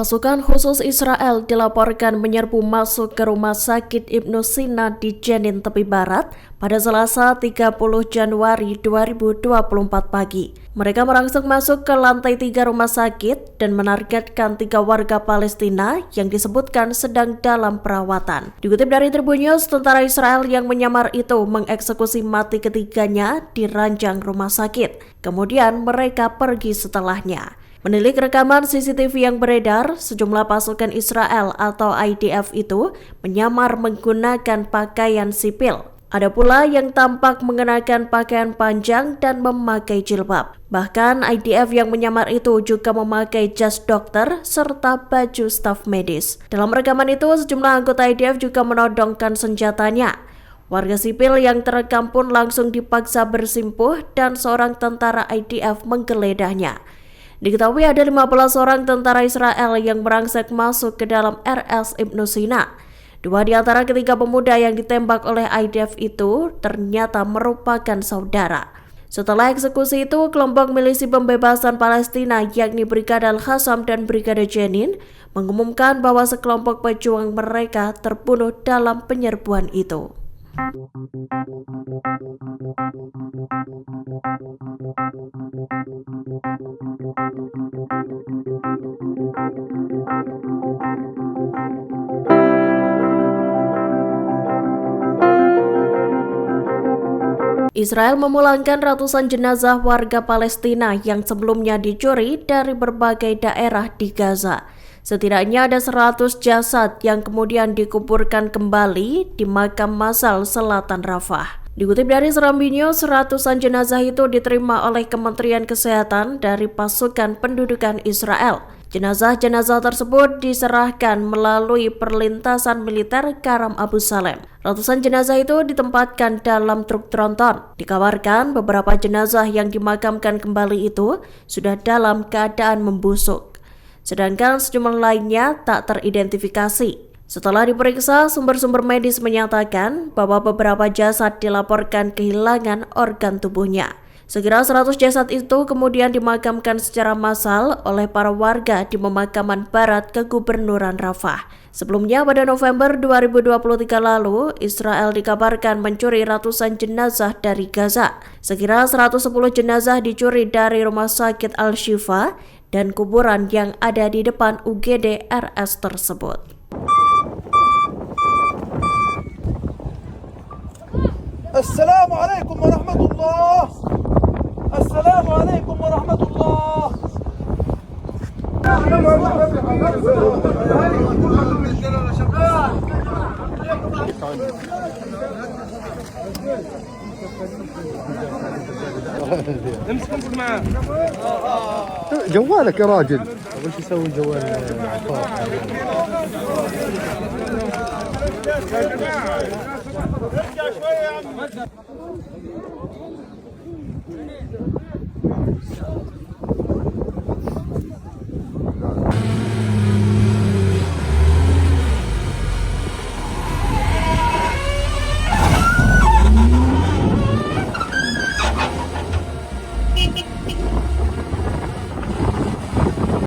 Pasukan khusus Israel dilaporkan menyerbu masuk ke rumah sakit Ibnu Sina di Jenin, tepi barat pada Selasa 30 Januari 2024 pagi. Mereka merangsek masuk ke lantai 3 rumah sakit dan menargetkan 3 warga Palestina yang disebutkan sedang dalam perawatan. Dikutip dari Tribun News, tentara Israel yang menyamar itu mengeksekusi mati ketiganya di ranjang rumah sakit. Kemudian mereka pergi setelahnya. Menilik rekaman CCTV yang beredar, sejumlah pasukan Israel atau IDF itu menyamar menggunakan pakaian sipil. Ada pula yang tampak mengenakan pakaian panjang dan memakai jilbab. Bahkan IDF yang menyamar itu juga memakai jas dokter serta baju staf medis. Dalam rekaman itu, sejumlah anggota IDF juga menodongkan senjatanya. Warga sipil yang terekam pun langsung dipaksa bersimpuh dan seorang tentara IDF menggeledahnya. Diketahui ada 15 orang tentara Israel yang merangsek masuk ke dalam RS Ibnu Sina. 2 di antara ketiga pemuda yang ditembak oleh IDF itu ternyata merupakan saudara. Setelah eksekusi itu, kelompok milisi pembebasan Palestina yakni Brigade Al-Qassam dan Brigade Jenin mengumumkan bahwa sekelompok pejuang mereka terbunuh dalam penyerbuan itu. Israel memulangkan ratusan jenazah warga Palestina yang sebelumnya dicuri dari berbagai daerah di Gaza. Setidaknya ada 100 jasad yang kemudian dikuburkan kembali di makam massal selatan Rafah. Dikutip dari Serambi News, ratusan jenazah itu diterima oleh Kementerian Kesehatan dari pasukan pendudukan Israel. Jenazah-jenazah tersebut diserahkan melalui perlintasan militer Karam Abu Salem. Ratusan jenazah itu ditempatkan dalam truk tronton. Dikabarkan beberapa jenazah yang dimakamkan kembali itu sudah dalam keadaan membusuk, sedangkan sejumlah lainnya tak teridentifikasi. Setelah diperiksa, sumber-sumber medis menyatakan bahwa beberapa jasad dilaporkan kehilangan organ tubuhnya. Sekira 100 jasad itu kemudian dimakamkan secara massal oleh para warga di pemakaman barat Kegubernuran Rafah. Sebelumnya pada November 2023 lalu, Israel dikabarkan mencuri ratusan jenazah dari Gaza. Sekira 110 jenazah dicuri dari rumah sakit Al-Shifa dan kuburan yang ada di depan UGD RS tersebut. Assalamualaikum warahmatullahi. Assalamualaikum warahmatullahi. امسك معاه جوالك يا راجل. وش يسوي الجوال؟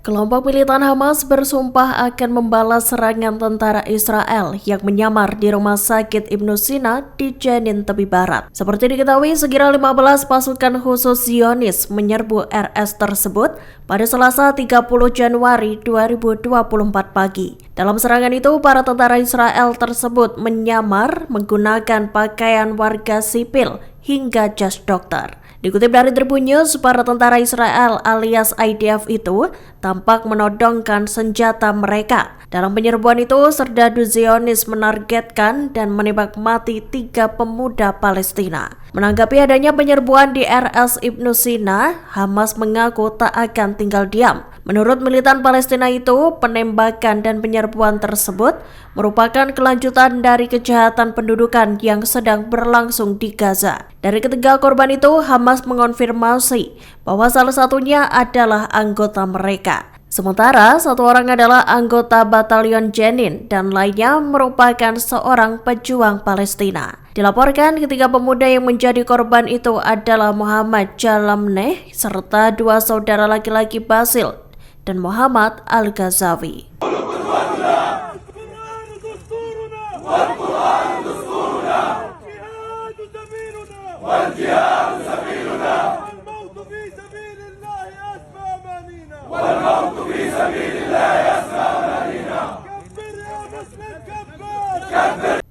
Kelompok militan Hamas bersumpah akan membalas serangan tentara Israel yang menyamar di rumah sakit Ibnu Sina di Jenin, tepi barat. Seperti diketahui, sekira 15 pasukan khusus Zionis menyerbu RS tersebut pada Selasa 30 Januari 2024 pagi. Dalam serangan itu, para tentara Israel tersebut menyamar menggunakan pakaian warga sipil hingga jas dokter. Dikutip dari Tribun News, para tentara Israel alias IDF itu tampak menodongkan senjata mereka. Dalam penyerbuan itu, serdadu Zionis menargetkan dan menembak mati 3 pemuda Palestina. Menanggapi adanya penyerbuan di RS Ibnu Sina, Hamas mengaku tak akan tinggal diam. Menurut militan Palestina itu, penembakan dan penyerbuan tersebut merupakan kelanjutan dari kejahatan pendudukan yang sedang berlangsung di Gaza. Dari ketiga korban itu, Hamas mengonfirmasi bahwa salah satunya adalah anggota mereka. Sementara satu orang adalah anggota batalion Jenin dan lainnya merupakan seorang pejuang Palestina. Dilaporkan ketiga pemuda yang menjadi korban itu adalah Muhammad Jalamneh serta 2 saudara laki-laki Basil, dan Muhammad Al-Ghazawi.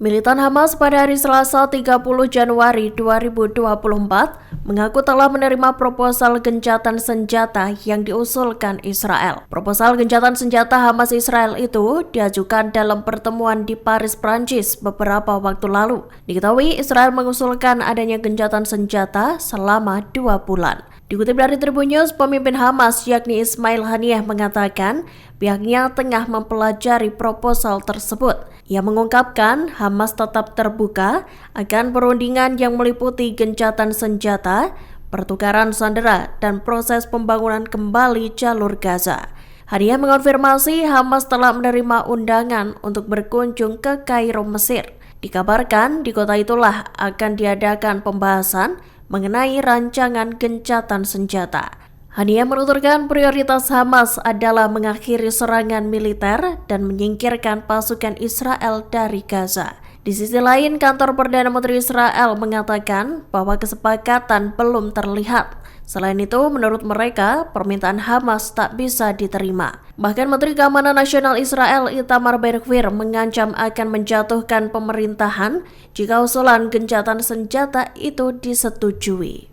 Militan Hamas pada hari Selasa 30 Januari 2024 mengaku telah menerima proposal gencatan senjata yang diusulkan Israel. Proposal gencatan senjata Hamas Israel itu diajukan dalam pertemuan di Paris, Prancis beberapa waktu lalu. Diketahui Israel mengusulkan adanya gencatan senjata selama 2 bulan. Dikutip dari Tribun News, pemimpin Hamas yakni Ismail Haniyeh mengatakan pihaknya tengah mempelajari proposal tersebut. Ia mengungkapkan Hamas tetap terbuka akan perundingan yang meliputi gencatan senjata, pertukaran sandera, dan proses pembangunan kembali jalur Gaza. Haniyeh mengonfirmasi Hamas telah menerima undangan untuk berkunjung ke Kairo, Mesir. Dikabarkan di kota itulah akan diadakan pembahasan mengenai rancangan gencatan senjata. Haniyeh menuturkan prioritas Hamas adalah mengakhiri serangan militer dan menyingkirkan pasukan Israel dari Gaza. Di sisi lain, kantor Perdana Menteri Israel mengatakan bahwa kesepakatan belum terlihat. Selain itu, menurut mereka, permintaan Hamas tak bisa diterima. Bahkan Menteri Keamanan Nasional Israel Itamar Ben-Gvir mengancam akan menjatuhkan pemerintahan jika usulan gencatan senjata itu disetujui.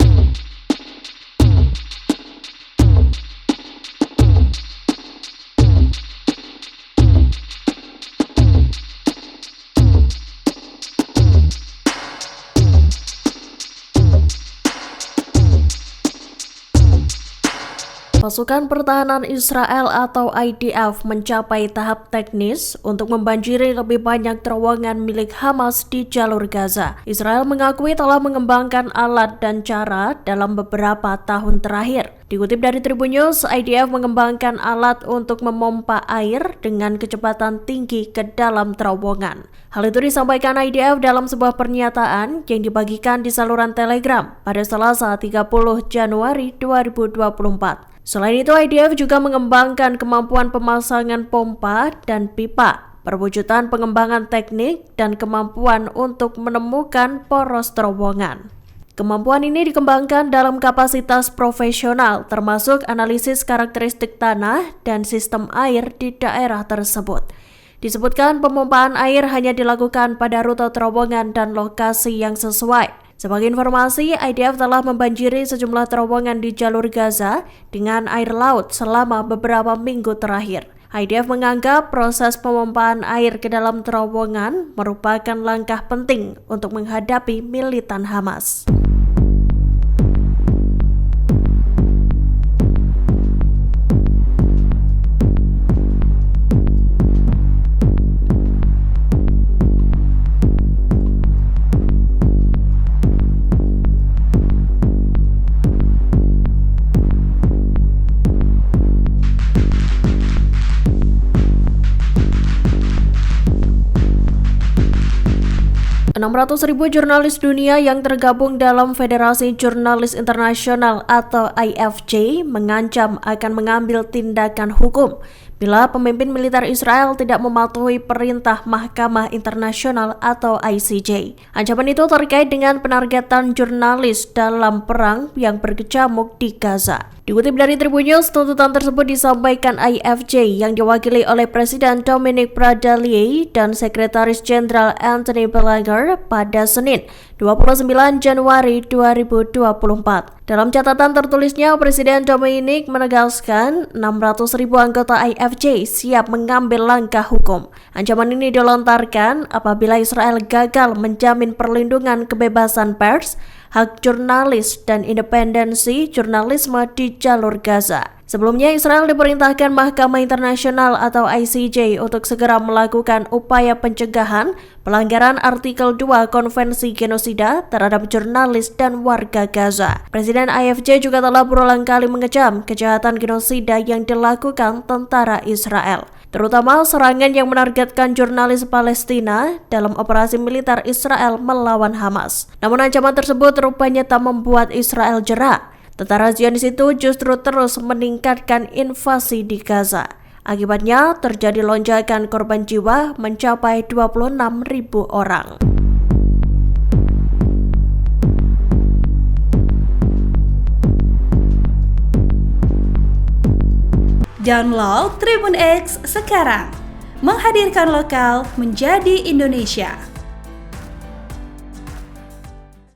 Pasukan Pertahanan Israel atau IDF mencapai tahap teknis untuk membanjiri lebih banyak terowongan milik Hamas di jalur Gaza. Israel mengakui telah mengembangkan alat dan cara dalam beberapa tahun terakhir. Dikutip dari Tribun News, IDF mengembangkan alat untuk memompa air dengan kecepatan tinggi ke dalam terowongan. Hal itu disampaikan IDF dalam sebuah pernyataan yang dibagikan di saluran Telegram pada Selasa 30 Januari 2024. Selain itu, IDF juga mengembangkan kemampuan pemasangan pompa dan pipa, perwujudan pengembangan teknik, dan kemampuan untuk menemukan poros terowongan. Kemampuan ini dikembangkan dalam kapasitas profesional, termasuk analisis karakteristik tanah dan sistem air di daerah tersebut. Disebutkan pemompaan air hanya dilakukan pada rute terowongan dan lokasi yang sesuai. Sebagai informasi, IDF telah membanjiri sejumlah terowongan di jalur Gaza dengan air laut selama beberapa minggu terakhir. IDF menganggap proses pemompaan air ke dalam terowongan merupakan langkah penting untuk menghadapi militan Hamas. .600.000 jurnalis dunia yang tergabung dalam Federasi Jurnalis Internasional atau IFJ mengancam akan mengambil tindakan hukum bila pemimpin militer Israel tidak mematuhi perintah Mahkamah Internasional atau ICJ. Ancaman itu terkait dengan penargetan jurnalis dalam perang yang berkecamuk di Gaza. Dikutip dari Tribun News, tuntutan tersebut disampaikan IFJ yang diwakili oleh Presiden Dominique Bradelier dan Sekretaris Jenderal Anthony Belanger pada Senin, 29 Januari 2024. Dalam catatan tertulisnya, Presiden Dominique menegaskan 600.000 anggota IFJ siap mengambil langkah hukum. Ancaman ini dilontarkan apabila Israel gagal menjamin perlindungan kebebasan pers, hak jurnalis, dan independensi jurnalisme di jalur Gaza. Sebelumnya, Israel diperintahkan Mahkamah Internasional atau ICJ untuk segera melakukan upaya pencegahan pelanggaran Artikel 2 Konvensi Genosida terhadap jurnalis dan warga Gaza. Presiden IFJ juga telah berulang kali mengecam kejahatan genosida yang dilakukan tentara Israel, terutama serangan yang menargetkan jurnalis Palestina dalam operasi militer Israel melawan Hamas. Namun ancaman tersebut rupanya tak membuat Israel jera. Tentara Zionis itu justru terus meningkatkan invasi di Gaza. Akibatnya terjadi lonjakan korban jiwa mencapai 26.000 orang. Download Tribun X sekarang, menghadirkan lokal menjadi Indonesia.